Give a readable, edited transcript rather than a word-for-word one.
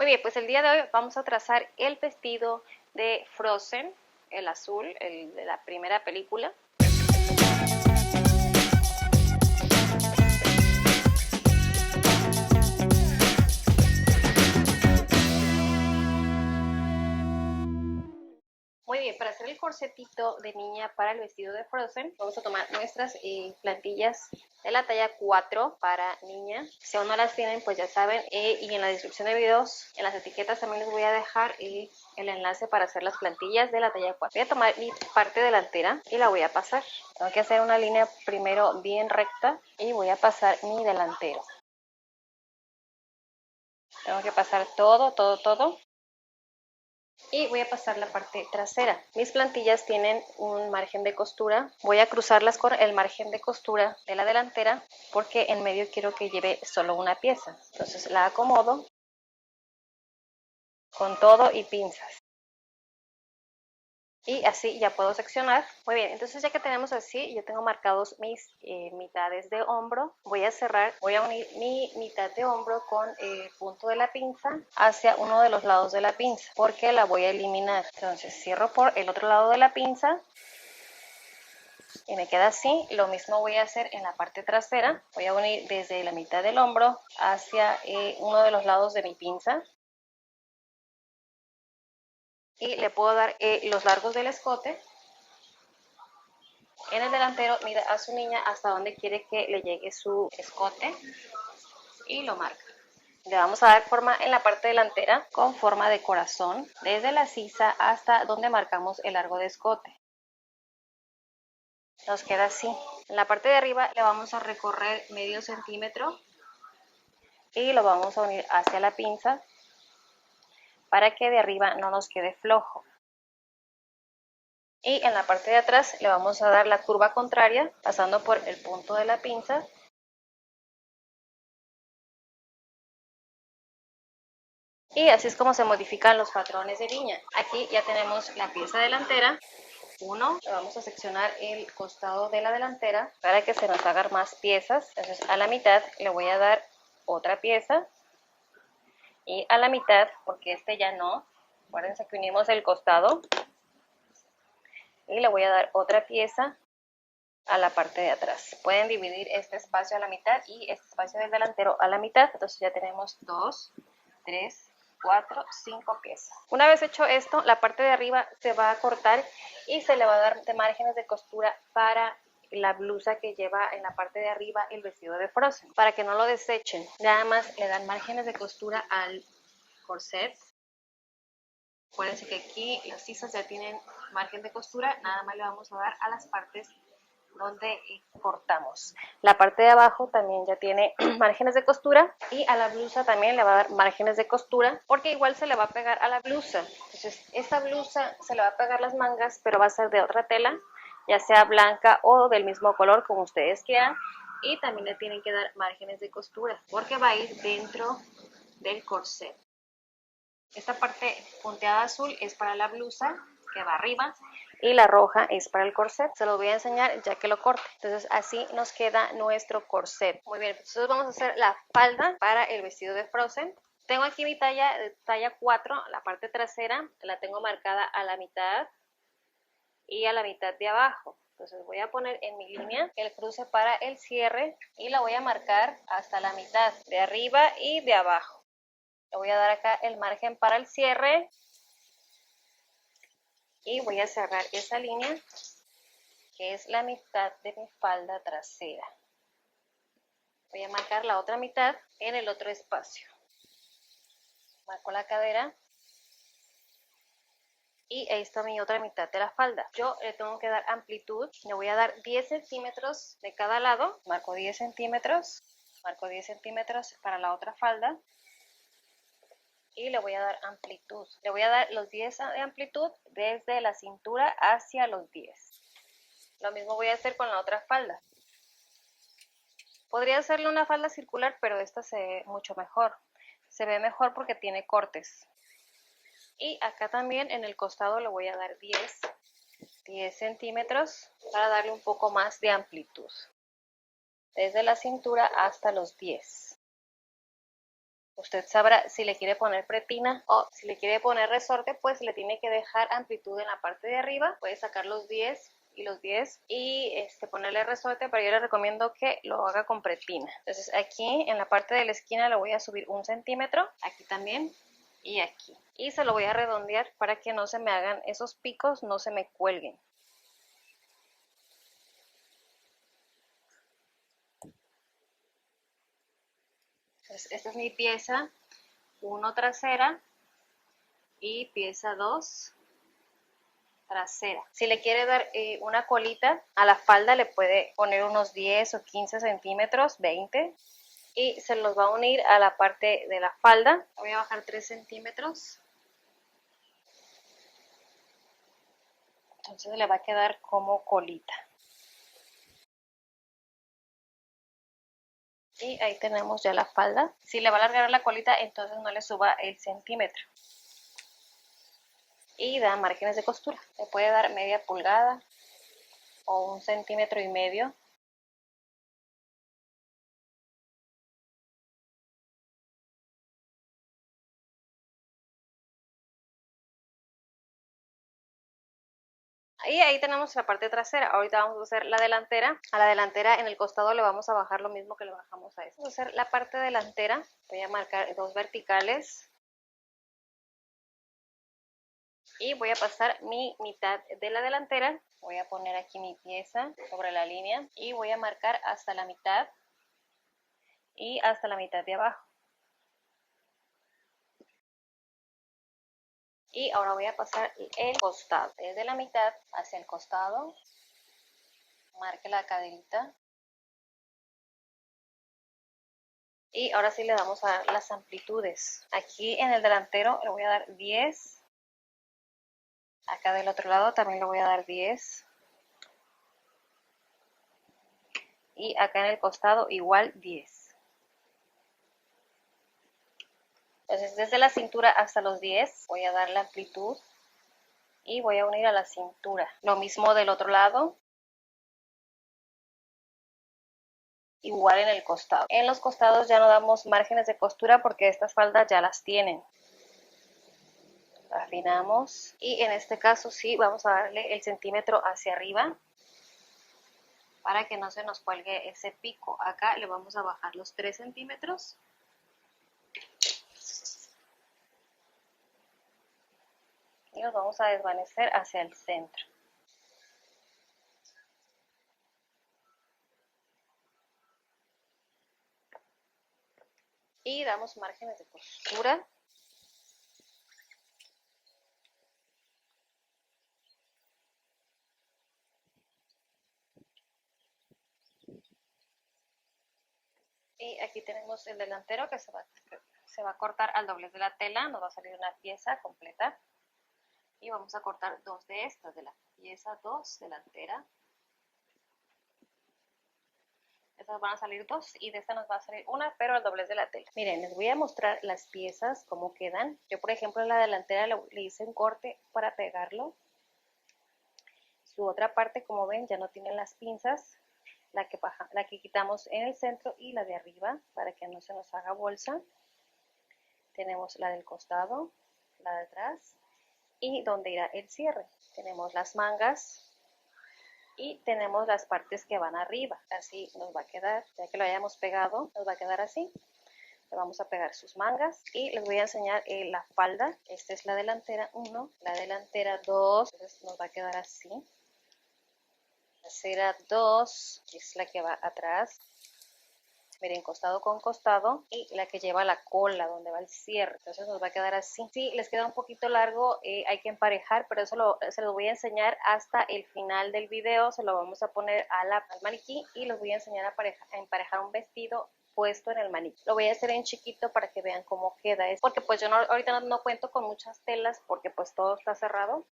Muy bien, pues el día de hoy vamos a trazar el vestido de Frozen, el azul, el de la primera película. Muy bien, para hacer el corsetito de niña para el vestido de Frozen, vamos a tomar nuestras plantillas de la talla 4 para niña. Si aún no las tienen, pues ya saben, y en la descripción de videos, en las etiquetas también les voy a dejar el enlace para hacer las plantillas de la talla 4. Voy a tomar mi parte delantera y la voy a pasar. Tengo que hacer una línea primero bien recta y voy a pasar mi delantero. Tengo que pasar todo. Y voy a pasar la parte trasera. Mis plantillas tienen un margen de costura. Voy a cruzarlas con el margen de costura de la delantera porque en medio quiero que lleve solo una pieza. Entonces la acomodo con todo y pinzas. Y así ya puedo seccionar. Muy bien, entonces ya que tenemos así, yo tengo marcados mis mitades de hombro. Voy a cerrar, voy a unir mi mitad de hombro con el punto de la pinza hacia uno de los lados de la pinza, porque la voy a eliminar. Entonces cierro por el otro lado de la pinza y me queda así. Lo mismo voy a hacer en la parte trasera. Voy a unir desde la mitad del hombro hacia uno de los lados de mi pinza. Y le puedo dar los largos del escote. En el delantero mira a su niña hasta donde quiere que le llegue su escote y lo marca. Le vamos a dar forma en la parte delantera con forma de corazón, desde la sisa hasta donde marcamos el largo de escote. Nos queda así. En la parte de arriba le vamos a recorrer medio centímetro y lo vamos a unir hacia la pinza para que de arriba no nos quede flojo. Y en la parte de atrás le vamos a dar la curva contraria pasando por el punto de la pinza. Y así es como se modifican los patrones de niña. Aquí ya tenemos la pieza delantera. Le vamos a seccionar el costado de la delantera para que se nos hagan más piezas. Entonces a la mitad le voy a dar otra pieza. Y a la mitad, porque este ya no, acuérdense que unimos el costado. Y le voy a dar otra pieza a la parte de atrás. Pueden dividir este espacio a la mitad y este espacio del delantero a la mitad. Entonces ya tenemos 2, 3, 4, 5 piezas. Una vez hecho esto, la parte de arriba se va a cortar y se le va a dar de márgenes de costura para la blusa que lleva en la parte de arriba el vestido de Frozen, para que no lo desechen. Nada más le dan márgenes de costura al corset. Acuérdense que aquí las sisas ya tienen margen de costura, nada más le vamos a dar a las partes donde cortamos. La parte de abajo también ya tiene márgenes de costura y a la blusa también le va a dar márgenes de costura porque igual se le va a pegar a la blusa. Entonces esta blusa se le va a pegar las mangas, pero va a ser de otra tela, ya sea blanca o del mismo color como ustedes quieran, y también le tienen que dar márgenes de costura porque va a ir dentro del corset. Esta parte punteada azul es para la blusa que va arriba y la roja es para el corset. Se los voy a enseñar ya que lo corte. Entonces así nos queda nuestro corset. Muy bien, entonces vamos a hacer la falda para el vestido de Frozen. Tengo aquí mi talla 4, la parte trasera la tengo marcada a la mitad y a la mitad de abajo. Entonces voy a poner en mi línea el cruce para el cierre y la voy a marcar hasta la mitad de arriba y de abajo. Le voy a dar acá el margen para el cierre y voy a cerrar esa línea que es la mitad de mi falda trasera. Voy a marcar la otra mitad en el otro espacio. Marco la cadera y ahí está mi otra mitad de la falda. Yo le tengo que dar amplitud, le voy a dar 10 centímetros de cada lado. Marco 10 centímetros, marco 10 centímetros para la otra falda. Y le voy a dar amplitud. Le voy a dar los 10 de amplitud desde la cintura hacia los 10. Lo mismo voy a hacer con la otra falda. Podría hacerle una falda circular, pero esta se ve mucho mejor. Se ve mejor porque tiene cortes. Y acá también en el costado le voy a dar 10 centímetros para darle un poco más de amplitud. Desde la cintura hasta los 10. Usted sabrá si le quiere poner pretina o si le quiere poner resorte, pues le tiene que dejar amplitud en la parte de arriba. Puede sacar los 10 y los 10 y ponerle resorte, pero yo le recomiendo que lo haga con pretina. Entonces aquí en la parte de la esquina le voy a subir 1 centímetro, aquí también y aquí. Y se lo voy a redondear para que no se me hagan esos picos, no se me cuelguen. Entonces esta es mi pieza 1 trasera y pieza 2 trasera. Si le quiere dar una colita a la falda, le puede poner unos 10 o 15 centímetros, 20, y se los va a unir a la parte de la falda. Voy a bajar 3 centímetros. Entonces le va a quedar como colita. Y ahí tenemos ya la falda. Si le va a alargar la colita, entonces no le suba el centímetro. Y da márgenes de costura. Le puede dar media pulgada o 1,5 centímetros. Y ahí tenemos la parte trasera. Ahorita vamos a hacer la delantera. A la delantera en el costado le vamos a bajar lo mismo que le bajamos a esta. Vamos a hacer la parte delantera. Voy a marcar 2 verticales. Y voy a pasar mi mitad de la delantera. Voy a poner aquí mi pieza sobre la línea. Y voy a marcar hasta la mitad. Y hasta la mitad de abajo. Y ahora voy a pasar el costado. Desde la mitad hacia el costado. Marque la caderita. Y ahora sí le vamos a dar las amplitudes. Aquí en el delantero le voy a dar 10. Acá del otro lado también le voy a dar 10. Y acá en el costado igual 10. Entonces desde la cintura hasta los 10 voy a dar la amplitud. Y voy a unir a la cintura. Lo mismo del otro lado. Igual en el costado. En los costados ya no damos márgenes de costura porque estas faldas ya las tienen. Afinamos y en este caso sí vamos a darle el centímetro hacia arriba para que no se nos cuelgue ese pico. Acá le vamos a bajar los 3 centímetros. Y los vamos a desvanecer hacia el centro. Y damos márgenes de costura. Y aquí tenemos el delantero que se va a cortar al doblez de la tela. Nos va a salir una pieza completa. Y vamos a cortar 2 de estas, de la pieza 2 delantera. Estas van a salir 2 y de esta nos va a salir una, pero al doblez de la tela. Miren, les voy a mostrar las piezas, cómo quedan. Yo, por ejemplo, en la delantera le hice un corte para pegarlo. Su otra parte, como ven, ya no tiene las pinzas. La que quitamos en el centro y la de arriba, para que no se nos haga bolsa. Tenemos la del costado, la de atrás y donde irá el cierre. Tenemos las mangas. Y tenemos las partes que van arriba, así nos va a quedar, ya que lo hayamos pegado, nos va a quedar así. Le vamos a pegar sus mangas y les voy a enseñar la falda. Esta es la delantera 1, la delantera 2, entonces nos va a quedar así. La trasera 2, que es la que va atrás. Miren, costado con costado y la que lleva la cola, donde va el cierre. Entonces nos va a quedar así. Si les queda un poquito largo, hay que emparejar, pero eso se lo voy a enseñar hasta el final del video. Se lo vamos a poner al maniquí y les voy a enseñar a emparejar un vestido puesto en el maniquí. Lo voy a hacer en chiquito para que vean cómo queda. Porque pues yo ahorita no cuento con muchas telas porque pues todo está cerrado.